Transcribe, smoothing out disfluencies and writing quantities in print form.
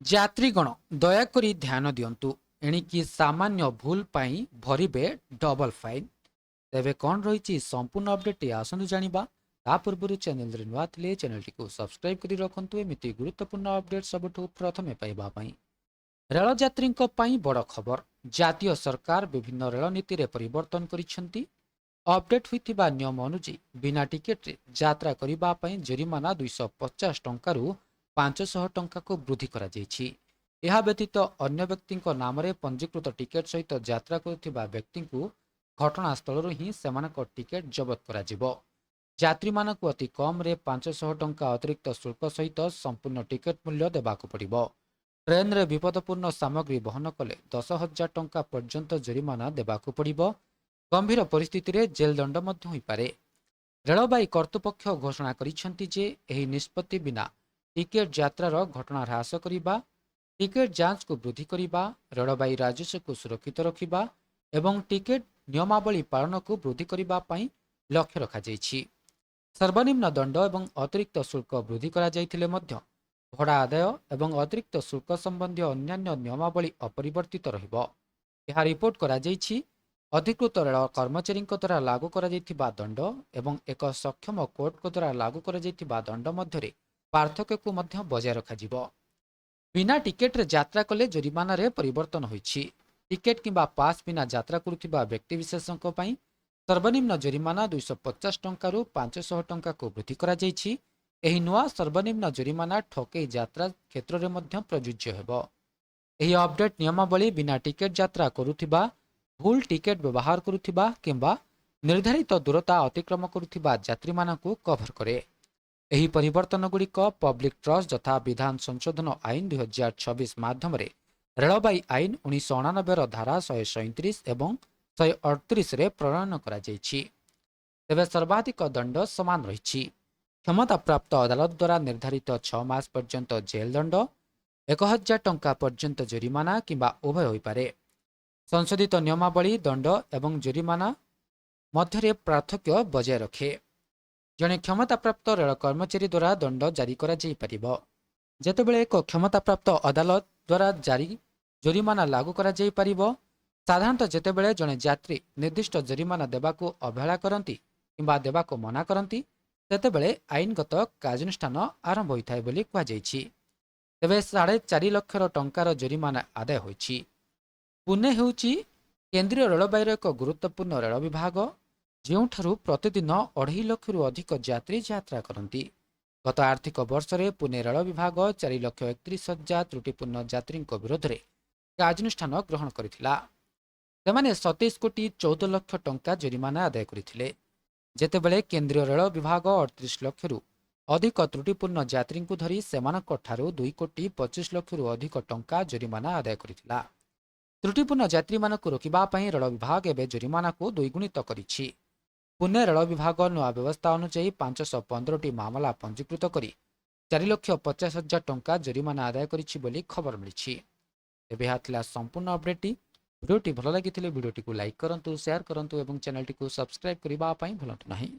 ଯାତ୍ରୀଗଣ ଦୟାକରି ଧ୍ୟାନ ଦିଅନ୍ତୁ, ଏଣିକି ସାମାନ୍ୟ ଭୁଲ ପାଇଁ ଭରିବେ ଡବଲ ଫାଇନ୍। ତେବେ କ'ଣ ରହିଛି ସମ୍ପୂର୍ଣ୍ଣ ଅପଡେଟଟି ଆସନ୍ତୁ ଜାଣିବା। ତା ପୂର୍ବରୁ ଚ୍ୟାନେଲରେ ନୂଆ ଥିଲେ ଚ୍ୟାନେଲଟିକୁ ସବସ୍କ୍ରାଇବ କରି ରଖନ୍ତୁ ଏମିତି ଗୁରୁତ୍ୱପୂର୍ଣ୍ଣ ଅପଡେଟ୍ ସବୁଠୁ ପ୍ରଥମେ ପାଇବା ପାଇଁ। ରେଳଯାତ୍ରୀଙ୍କ ପାଇଁ ବଡ଼ ଖବର। ଜାତୀୟ ସରକାର ବିଭିନ୍ନ ରେଳ ନୀତିରେ ପରିବର୍ତ୍ତନ କରିଛନ୍ତି। ଅପଡେଟ୍ ହୋଇଥିବା ନିୟମ ଅନୁଯାୟୀ ବିନା ଟିକେଟରେ ଯାତ୍ରା କରିବା ପାଇଁ ଜରିମାନା 250 ଟଙ୍କାରୁ 500 ଟଙ୍କାକୁ ବୃଦ୍ଧି କରାଯାଇଛି। ଏହା ବ୍ୟତୀତ ଅନ୍ୟ ବ୍ୟକ୍ତିଙ୍କ ନାମରେ ପଞ୍ଜୀକୃତ ଟିକେଟ ସହିତ ଯାତ୍ରା କରୁଥିବା ବ୍ୟକ୍ତିଙ୍କୁ ଘଟଣାସ୍ଥଳରୁ ହିଁ ସେମାନଙ୍କ ଟିକେଟ ଜବତ କରାଯିବ। ଯାତ୍ରୀମାନଙ୍କୁ ଅତି କମ୍ରେ 500 ଟଙ୍କା ଅତିରିକ୍ତ ଶୁଳ୍କ ସହିତ ସମ୍ପୂର୍ଣ୍ଣ ଟିକେଟ ମୂଲ୍ୟ ଦେବାକୁ ପଡ଼ିବ। ଟ୍ରେନ୍ରେ ବିପଦପୂର୍ଣ୍ଣ ସାମଗ୍ରୀ ବହନ କଲେ 10,000 ଟଙ୍କା ପର୍ଯ୍ୟନ୍ତ ଜରିମାନା ଦେବାକୁ ପଡ଼ିବ। ଗମ୍ଭୀର ପରିସ୍ଥିତିରେ ଜେଲ୍ ଦଣ୍ଡ ମଧ୍ୟ ହୋଇପାରେ। ରେଳବାଇ କର୍ତ୍ତୃପକ୍ଷ ଘୋଷଣା କରିଛନ୍ତି ଯେ ଏହି ନିଷ୍ପତ୍ତି ବିନା ଟିକେଟ ଯାତ୍ରାର ଘଟଣା ହ୍ରାସ କରିବା, ଟିକେଟ ଯାଞ୍ଚକୁ ବୃଦ୍ଧି କରିବା, ରେଳବାଇ ରାଜସ୍ୱକୁ ସୁରକ୍ଷିତ ରଖିବା ଏବଂ ଟିକେଟ ନିୟମାବଳୀ ପାଳନକୁ ବୃଦ୍ଧି କରିବା ପାଇଁ ଲକ୍ଷ୍ୟ ରଖାଯାଇଛି। ସର୍ବନିମ୍ନ ଦଣ୍ଡ ଏବଂ ଅତିରିକ୍ତ ଶୁଳ୍କ ବୃଦ୍ଧି କରାଯାଇଥିଲେ ମଧ୍ୟ ଭଡ଼ା ଆଦାୟ ଏବଂ ଅତିରିକ୍ତ ଶୁଳ୍କ ସମ୍ବନ୍ଧୀୟ ଅନ୍ୟାନ୍ୟ ନିୟମାବଳୀ ଅପରିବର୍ତ୍ତିତ ରହିବ। ଏହା ରିପୋର୍ଟ କରାଯାଇଛି। ଅଧିକୃତ ରେଳ କର୍ମଚାରୀଙ୍କ ଦ୍ୱାରା ଲାଗୁ କରାଯାଇଥିବା ଦଣ୍ଡ ଏବଂ ଏକ ସକ୍ଷମ କୋର୍ଟଙ୍କ ଦ୍ୱାରା ଲାଗୁ କରାଯାଇଥିବା ଦଣ୍ଡ ମଧ୍ୟରେ ପାର୍ଥକ୍ୟକୁ ମଧ୍ୟ ବଜାୟ ରଖାଯିବ। ବିନା ଟିକେଟରେ ଯାତ୍ରା କଲେ ଜରିମାନାରେ ପରିବର୍ତ୍ତନ ହୋଇଛି। ଟିକେଟ କିମ୍ବା ପାସ୍ ବିନା ଯାତ୍ରା କରୁଥିବା ବ୍ୟକ୍ତିବିଶେଷଙ୍କ ପାଇଁ ସର୍ବନିମ୍ନ ଜରିମାନା 250 ଟଙ୍କାରୁ 500 ଟଙ୍କାକୁ ବୃଦ୍ଧି କରାଯାଇଛି। ଏହି ନୂଆ ସର୍ବନିମ୍ନ ଜରିମାନା ଠକେଇ ଯାତ୍ରା କ୍ଷେତ୍ରରେ ମଧ୍ୟ ପ୍ରଯୁଜ୍ୟ ହେବ। ଏହି ଅପଡେଟ୍ ନିୟମାବଳୀ ବିନା ଟିକେଟ ଯାତ୍ରା କରୁଥିବା, ଭୁଲ ଟିକେଟ ବ୍ୟବହାର କରୁଥିବା କିମ୍ବା ନିର୍ଦ୍ଧାରିତ ଦୂରତା ଅତିକ୍ରମ କରୁଥିବା ଯାତ୍ରୀମାନଙ୍କୁ କଭର କରେ। ଏହି ପରିବର୍ତ୍ତନଗୁଡ଼ିକ ପବ୍ଲିକ୍ ଟ୍ରଷ୍ଟ ଯଥା ବିଧାନ ସଂଶୋଧନ ଆଇନ 2026 ମାଧ୍ୟମରେ ରେଳବାଇ ଆଇନ 1999ର ଧାରା 137 ଏବଂ 138ରେ ପ୍ରଣୟନ କରାଯାଇଛି। ତେବେ ସର୍ବାଧିକ ଦଣ୍ଡ ସମାନ ରହିଛି। କ୍ଷମତାପ୍ରାପ୍ତ ଅଦାଲତ ଦ୍ୱାରା ନିର୍ଦ୍ଧାରିତ 6 ମାସ ପର୍ଯ୍ୟନ୍ତ ଜେଲ୍ ଦଣ୍ଡ, 1,000 ଟଙ୍କା ପର୍ଯ୍ୟନ୍ତ ଜରିମାନା କିମ୍ବା ଉଭୟ ହୋଇପାରେ। ସଂଶୋଧିତ ନିୟମାବଳୀ ଦଣ୍ଡ ଏବଂ ଜରିମାନା ମଧ୍ୟରେ ପାର୍ଥକ୍ୟ ବଜାୟ ରଖେ। ଜଣେ କ୍ଷମତାପ୍ରାପ୍ତ ରେଳ କର୍ମଚାରୀ ଦ୍ୱାରା ଦଣ୍ଡ ଜାରି କରାଯାଇପାରିବ ଯେତେବେଳେ ଏକ କ୍ଷମତାପ୍ରାପ୍ତ ଅଦାଲତ ଦ୍ୱାରା ଜାରି ଜରିମାନା ଲାଗୁ କରାଯାଇପାରିବ। ସାଧାରଣତଃ ଯେତେବେଳେ ଜଣେ ଯାତ୍ରୀ ନିର୍ଦ୍ଦିଷ୍ଟ ଜରିମାନା ଦେବାକୁ ଅବହେଳା କରନ୍ତି କିମ୍ବା ଦେବାକୁ ମନା କରନ୍ତି, ସେତେବେଳେ ଆଇନଗତ କାର୍ଯ୍ୟାନୁଷ୍ଠାନ ଆରମ୍ଭ ହୋଇଥାଏ ବୋଲି କୁହାଯାଇଛି। ତେବେ 4.5 ଲକ୍ଷ ଟଙ୍କାର ଜରିମାନା ଆଦାୟ ହୋଇଛି। ପୁନେ ହେଉଛି କେନ୍ଦ୍ରୀୟ ରେଳବାଇର ଏକ ଗୁରୁତ୍ୱପୂର୍ଣ୍ଣ ରେଳ ବିଭାଗ, ଯେଉଁଠାରୁ ପ୍ରତିଦିନ 2.5 ଲକ୍ଷରୁ ଅଧିକ ଯାତ୍ରୀ ଯାତ୍ରା କରନ୍ତି। ଗତ ଆର୍ଥିକ ବର୍ଷରେ ପୁନେ ରେଳ ବିଭାଗ 4,31,000 ତ୍ରୁଟିପୂର୍ଣ୍ଣ ଯାତ୍ରୀଙ୍କ ବିରୋଧରେ କାର୍ଯ୍ୟାନୁଷ୍ଠାନ ଗ୍ରହଣ କରିଥିଲା। ସେମାନେ 27 କୋଟି 14 ଲକ୍ଷ ଟଙ୍କା ଜରିମାନା ଆଦାୟ କରିଥିଲେ, ଯେତେବେଳେ କେନ୍ଦ୍ରୀୟ ରେଳ ବିଭାଗ 38 ଲକ୍ଷରୁ ଅଧିକ ତ୍ରୁଟିପୂର୍ଣ୍ଣ ଯାତ୍ରୀଙ୍କୁ ଧରି ସେମାନଙ୍କଠାରୁ 2 କୋଟି 25 ଲକ୍ଷରୁ ଅଧିକ ଟଙ୍କା ଜରିମାନା ଆଦାୟ କରିଥିଲା। ତ୍ରୁଟିପୂର୍ଣ୍ଣ ଯାତ୍ରୀମାନଙ୍କୁ ରୋକିବା ପାଇଁ ରେଳ ବିଭାଗ ଏବେ ଜରିମାନାକୁ ଦ୍ୱିଗୁଣିତ କରିଛି। ପୁନେ ରେଳ ବିଭାଗ ନୂଆ ବ୍ୟବସ୍ଥା ଅନୁଯାୟୀ 515ଟି ମାମଲା ପଞ୍ଜୀକୃତ କରି 4,50,000 ଟଙ୍କା ଜରିମାନା ଆଦାୟ କରିଛି ବୋଲି ଖବର ମିଳିଛି। ଏବେ ଏହା ଥିଲା ସମ୍ପୂର୍ଣ୍ଣ ଅପଡେଟ୍ଟି। ଭିଡ଼ିଓଟି ଭଲ ଲାଗିଥିଲେ ଭିଡ଼ିଓଟିକୁ ଲାଇକ୍ କରନ୍ତୁ, ସେୟାର କରନ୍ତୁ ଏବଂ ଚ୍ୟାନେଲଟିକୁ ସବସ୍କ୍ରାଇବ୍ କରିବା ପାଇଁ ଭୁଲନ୍ତୁ ନାହିଁ।